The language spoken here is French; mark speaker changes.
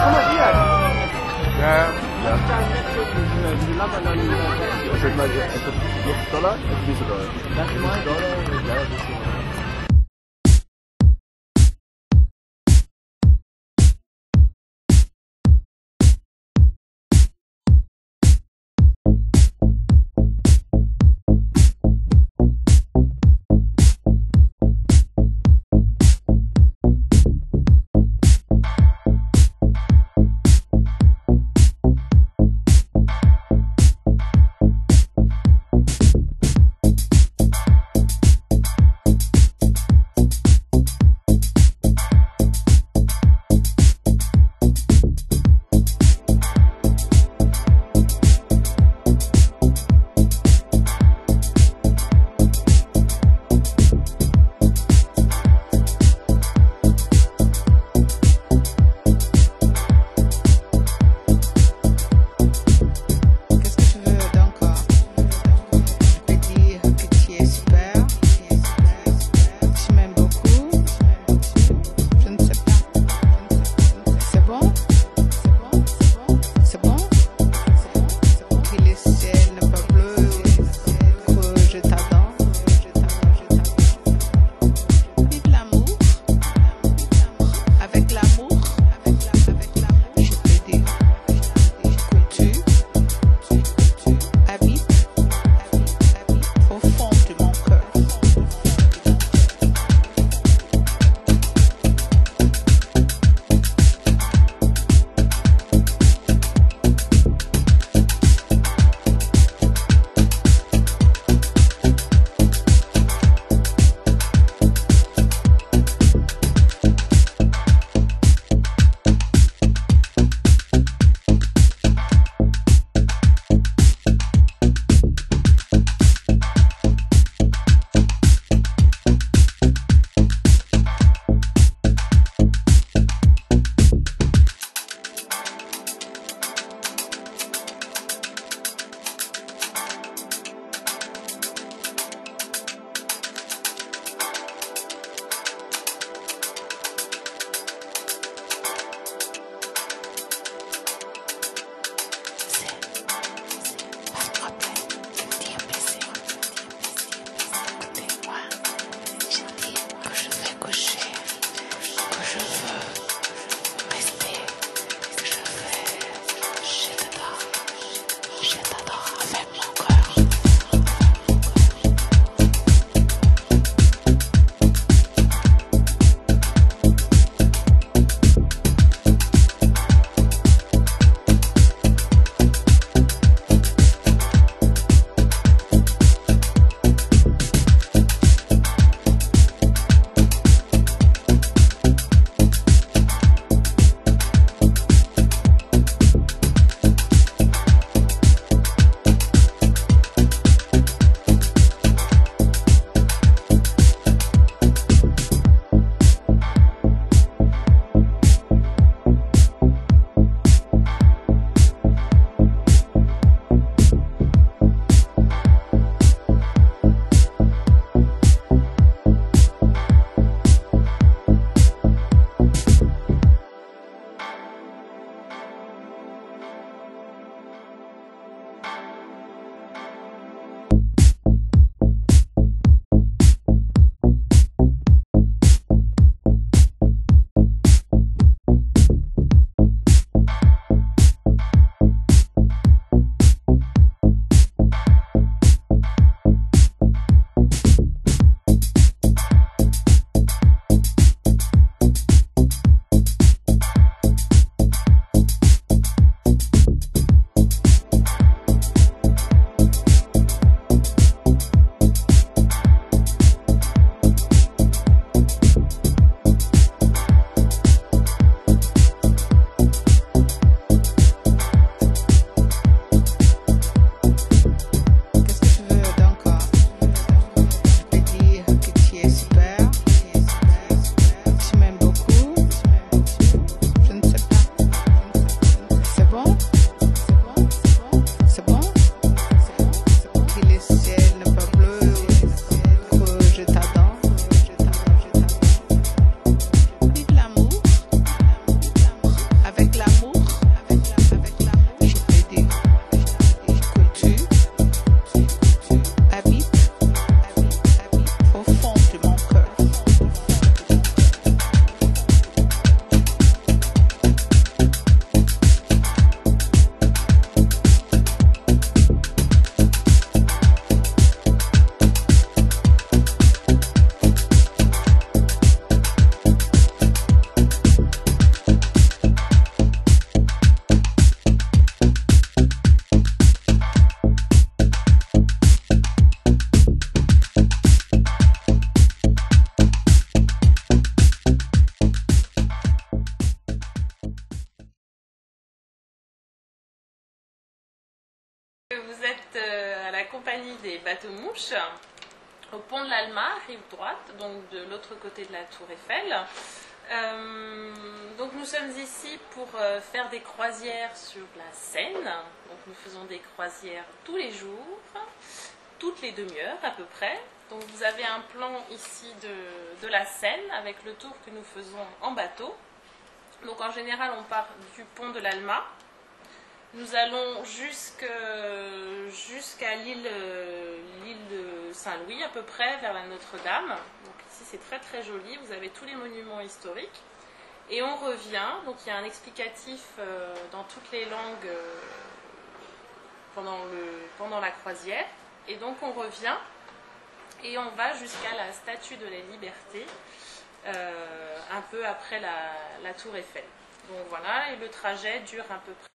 Speaker 1: Ja. Zeg maar, is het nog dollar of niet zo dollar? Dat is dollar, ja, dat is
Speaker 2: C'est bon? Il est ciel, n'a pas compagnie des bateaux-mouches au pont de l'Alma, rive droite, donc de l'autre côté de la tour Eiffel. Donc nous sommes ici pour faire des croisières sur la Seine. Donc nous faisons des croisières tous les jours, toutes les demi-heures à peu près. Donc vous avez un plan ici de la Seine avec le tour que nous faisons en bateau. Donc en général on part du pont de l'Alma. Nous allons jusqu'à l'île Saint-Louis à peu près, vers la Notre-Dame. Donc ici c'est très très joli, vous avez tous les monuments historiques. Et on revient, donc il y a un explicatif dans toutes les langues pendant la croisière. Et donc on revient et on va jusqu'à la Statue de la Liberté, un peu après la tour Eiffel. Donc voilà, et le trajet dure à peu près